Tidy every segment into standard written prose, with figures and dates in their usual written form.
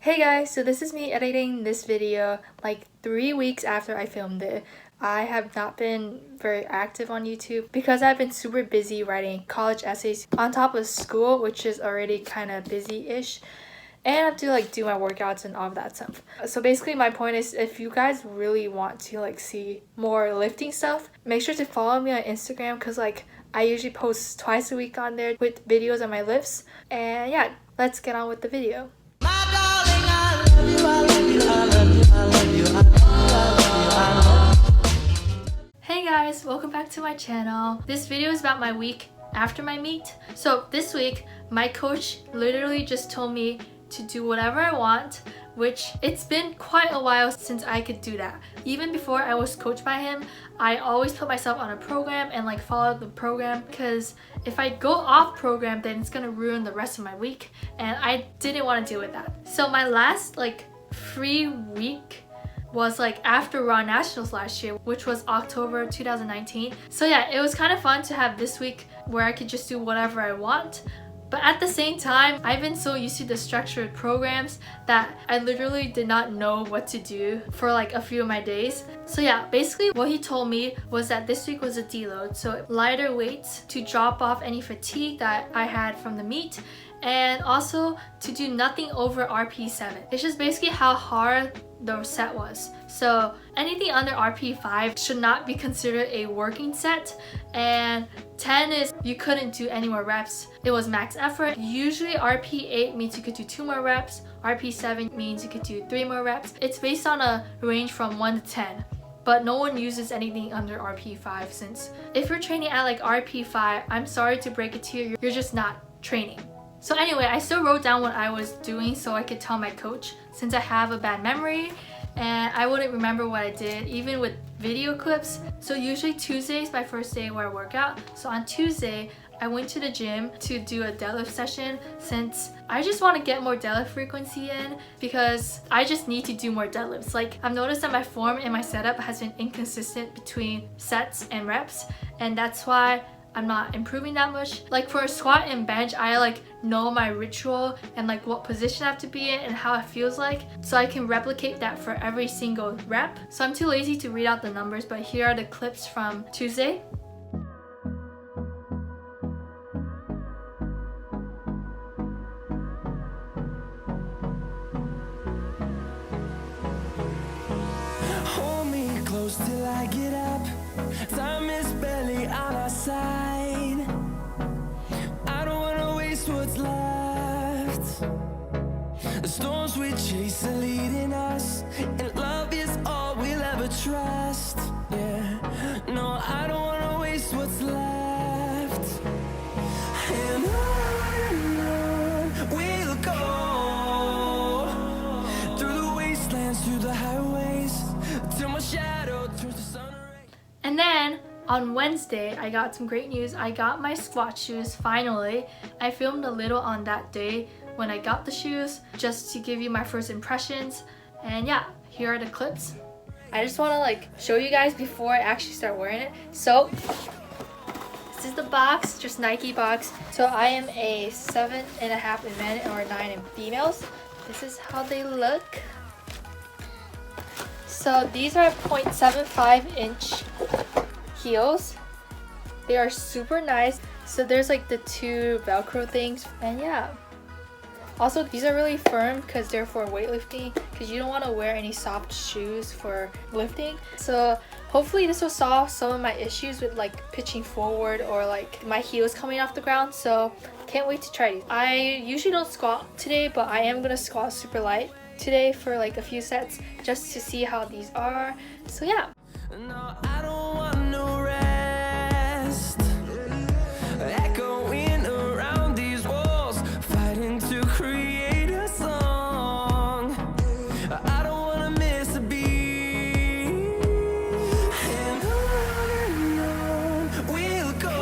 Hey guys, so this is me editing this video like 3 weeks after I filmed it. I have not been very active on YouTube because I've been super busy writing college essays on top of school, which is already kind of busy-ish. And I have to do my workouts and all of that stuff. So basically my point is, if you guys really want to see more lifting stuff, make sure to follow me on Instagram because I usually post twice a week on there with videos of my lifts. And yeah, let's get on with the video. Hey guys, welcome back to my channel. This video is about my week after my meet. So this week, my coach literally just told me to do whatever I want, which it's been quite a while since I could do that. Even before I was coached by him, I always put myself on a program and follow the program, because if I go off program, then it's gonna ruin the rest of my week, and I didn't want to deal with that. So my last free week was after Raw Nationals last year, which was October 2019. So yeah, it was kind of fun to have this week where I could just do whatever I want. But at the same time, I've been so used to the structured programs that I literally did not know what to do for a few of my days. So yeah, basically what he told me was that this week was a deload, so lighter weights to drop off any fatigue that I had from the meet, and also to do nothing over RP7. It's just basically how hard the set was. So anything under RP5 should not be considered a working set, and 10 is you couldn't do any more reps. It was max effort. Usually RP8 means you could do 2 more reps. RP7 means you could do 3 more reps. It's based on a range from 1 to 10. But no one uses anything under RP5, since if you're training at RP5, I'm sorry to break it to you, you're just not training. So anyway, I still wrote down what I was doing so I could tell my coach, since I have a bad memory and I wouldn't remember what I did even with video clips. So usually Tuesday is my first day where I work out. So on Tuesday, I went to the gym to do a deadlift session, since I just want to get more deadlift frequency in, because I just need to do more deadlifts. I've noticed that my form and my setup has been inconsistent between sets and reps, and that's why I'm not improving that much. For a squat and bench, I know my ritual and what position I have to be in and how it feels so I can replicate that for every single rep. So I'm too lazy to read out the numbers, but here are the clips from Tuesday. Hold me close till I get up. Time is barely on our side. I don't wanna waste what's left. The storms we chase are leading us, and love is all we'll ever trust. Yeah, no, I don't wanna waste what's left. And on we'll go, through the wastelands, through the highways, till my shadow turns to sun. And then on Wednesday, I got some great news. I got my squat shoes finally. I filmed a little on that day when I got the shoes, just to give you my first impressions. And yeah, here are the clips. I just want to show you guys before I actually start wearing it. So this is the box, just Nike box. So I am a 7.5 in men or 9 in females. This is how they look. So these are 0.75 inch heels. They are super nice. So there's the 2 Velcro things, and yeah. Also, these are really firm because they're for weightlifting, because you don't want to wear any soft shoes for lifting. So hopefully this will solve some of my issues with pitching forward or my heels coming off the ground. So can't wait to try these. I usually don't squat today, but I am gonna squat super light today for a few sets, just to see how these are. So yeah. No, I don't want no rest. Echoing around these walls, fighting to create a song. I don't wanna miss a beat. And on we'll go,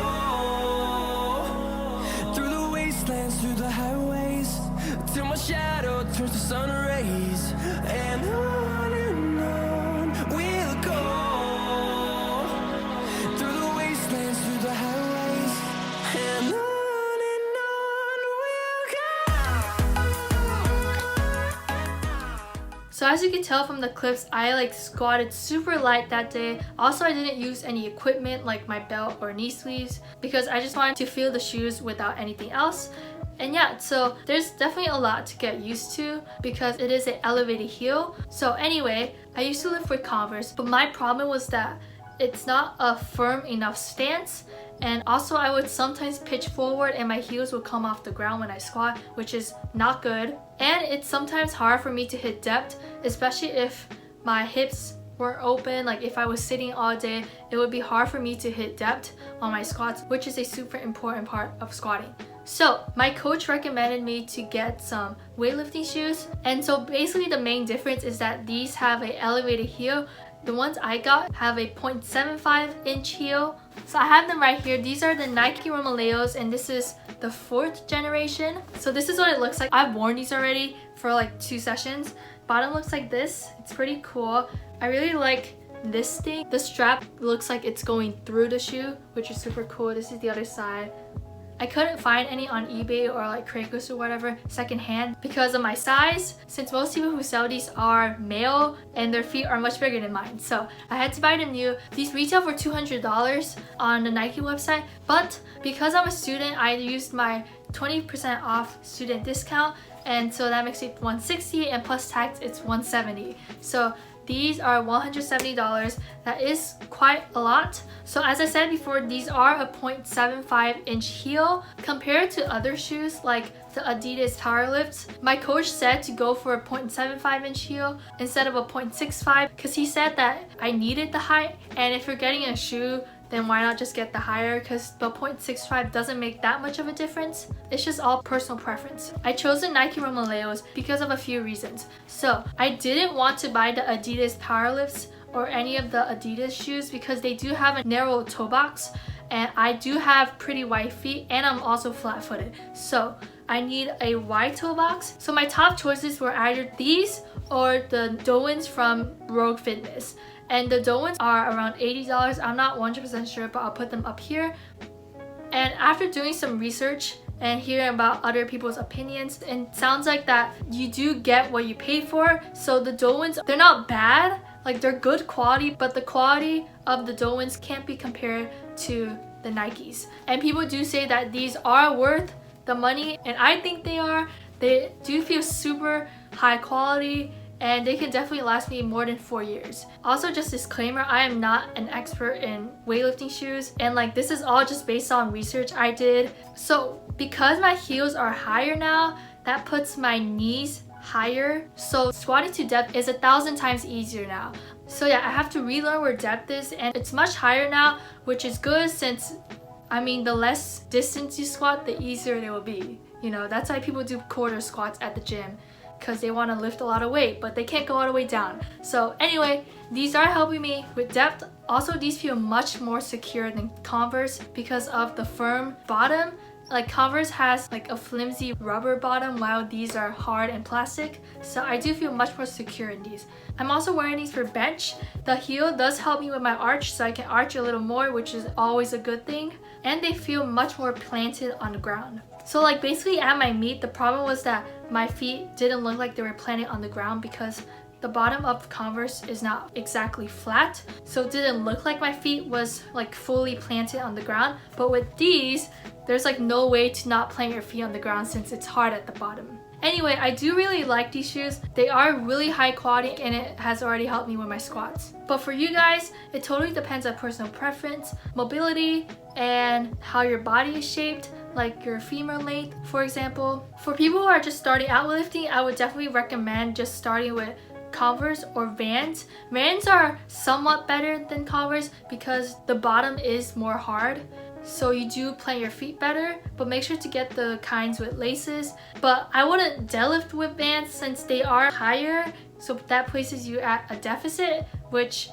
through the wastelands, through the highways, till my shadow turns to sun rays. And on we'll go, So as you can tell from the clips, I like squatted super light that day. Also, I didn't use any equipment like my belt or knee sleeves because I just wanted to feel the shoes without anything else. And yeah, so there's definitely a lot to get used to because it is an elevated heel. So anyway, I used to lift with Converse, but my problem was that it's not a firm enough stance, and also I would sometimes pitch forward and my heels would come off the ground when I squat, which is not good. And it's sometimes hard for me to hit depth, especially if my hips weren't open. Like if I was sitting all day, it would be hard for me to hit depth on my squats, which is a super important part of squatting. So my coach recommended me to get some weightlifting shoes, and so basically the main difference is that these have an elevated heel. The ones I got have a 0.75-inch heel. So I have them right here. These are the Nike Romaleos, and this is the 4th generation. So this is what it looks like. I've worn these already for like 2 sessions. Bottom looks like this. It's pretty cool. I really like this thing. The strap looks like it's going through the shoe, which is super cool. This is the other side. I couldn't find any on eBay or like Craigslist or whatever secondhand because of my size, since most people who sell these are male and their feet are much bigger than mine. So I had to buy them new. These retail for $200 on the Nike website, but because I'm a student, I used my 20% off student discount, and so that makes it $160, and plus tax it's $170. So these are $170. That is quite a lot. So as I said before, these are a 0.75-inch heel compared to other shoes like the Adidas Powerlifter. My coach said to go for a 0.75-inch heel instead of a 0.65 because he said that I needed the height, and if you're getting a shoe, then why not just get the higher, because the 0.65 doesn't make that much of a difference. It's just all personal preference. I chose the Nike Romaleos because of a few reasons. So I didn't want to buy the Adidas Powerlifts or any of the Adidas shoes because they do have a narrow toe box, and I do have pretty wide feet, and I'm also flat-footed. So I need a wide toe box. So my top choices were either these or the Dowens from Rogue Fitness. And the Dowens are around $80. I'm not 100% sure, but I'll put them up here. And after doing some research and hearing about other people's opinions, it sounds like that you do get what you pay for. So the Dowens, they're not bad, like they're good quality, but the quality of the Dowens can't be compared to the Nikes. And people do say that these are worth the money, and I think they are. They do feel super high quality, and they can definitely last me more than 4 years. Also, just disclaimer, I am not an expert in weightlifting shoes, and like this is all just based on research I did. So because my heels are higher now, that puts my knees higher, so squatting to depth is 1,000 times easier now. So yeah, I have to relearn where depth is, and it's much higher now, which is good since, I mean, the less distance you squat, the easier it will be. You know, that's why people do quarter squats at the gym, because they want to lift a lot of weight, but they can't go all the way down. So anyway, these are helping me with depth. Also, these feel much more secure than Converse because of the firm bottom. Like Converse has like a flimsy rubber bottom, while these are hard and plastic. So I do feel much more secure in these. I'm also wearing these for bench. The heel does help me with my arch, so I can arch a little more, which is always a good thing. And they feel much more planted on the ground. So like basically at my meet, the problem was that my feet didn't look like they were planted on the ground because the bottom of Converse is not exactly flat. So it didn't look like my feet was like fully planted on the ground. But with these, there's like no way to not plant your feet on the ground since it's hard at the bottom. Anyway, I do really like these shoes. They are really high quality, and it has already helped me with my squats. But for you guys, it totally depends on personal preference, mobility, and how your body is shaped, like your femur length, for example. For people who are just starting out with lifting, I would definitely recommend just starting with Converse or Vans. Vans are somewhat better than Converse because the bottom is more hard, so you do plant your feet better, but make sure to get the kinds with laces. But I wouldn't deadlift with Vans since they are higher, so that places you at a deficit, which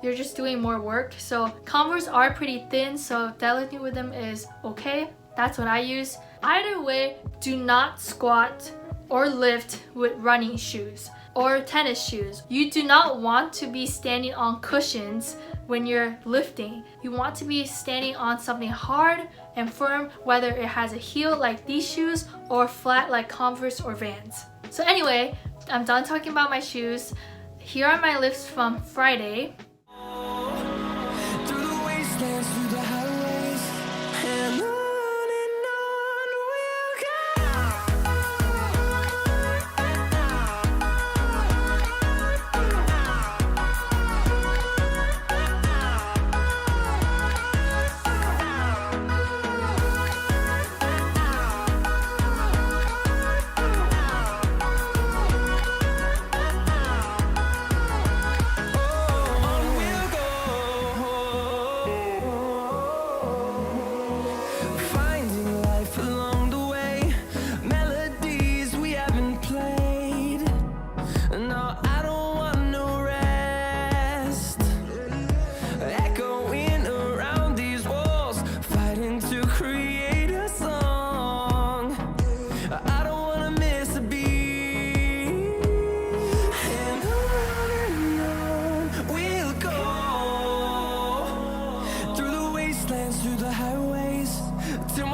you're just doing more work. So Converse are pretty thin, so deadlifting with them is okay. That's what I use. Either way, do not squat or lift with running shoes or tennis shoes. You do not want to be standing on cushions when you're lifting. You want to be standing on something hard and firm, whether it has a heel like these shoes or flat like Converse or Vans. So anyway, I'm done talking about my shoes. Here are my lifts from Friday. Through the wastelands, through the highways, and on we'll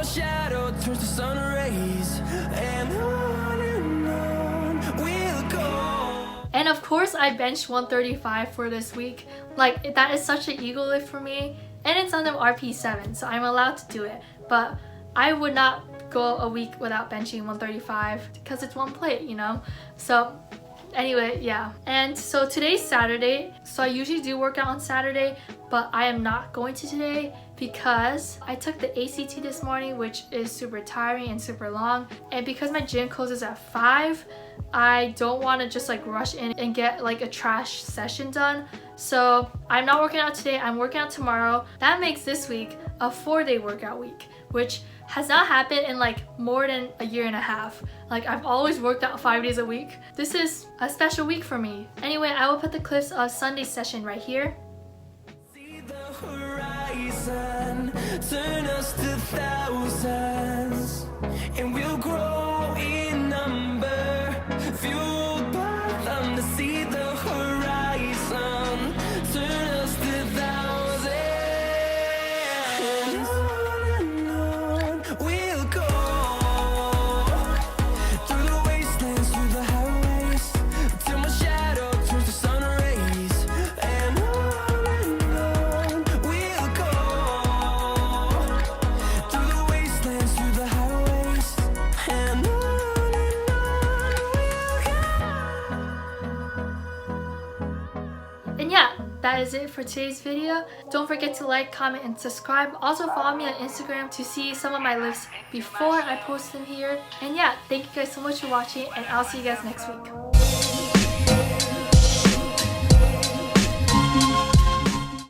shadow turns to sun rays, and on we'll go. And of course I benched 135 for this week. Like, that is such an ego lift for me, and it's under RP7, so I'm allowed to do it. But I would not go a week without benching 135 because it's one plate, you know? So anyway, yeah. And so today's Saturday, so I usually do work out on Saturday, but I am not going to today because I took the ACT this morning, which is super tiring and super long. And because my gym closes at 5, I don't want to just like rush in and get like a trash session done. So I'm not working out today, I'm working out tomorrow. That makes this week a 4-day workout week, which has not happened in like more than a year and a half. Like, I've always worked out 5 days a week. This is a special week for me. Anyway, I will put the clips of Sunday's session right here. See the horizon, turn us to thousands, and we'll grow in number, fueled by them to see the horizon, turn us to thousands, and on we'll go, through the wastelands, through the highways, till my shadow turns to sun rays, and on we'll go, through the wastelands, through the highways, and on we'll go. And yeah, that is it for today's video. Don't forget to like, comment, and subscribe. Also follow me on Instagram to see some of my lifts before I post them here. And yeah, thank you guys so much for watching, and I'll see you guys next week.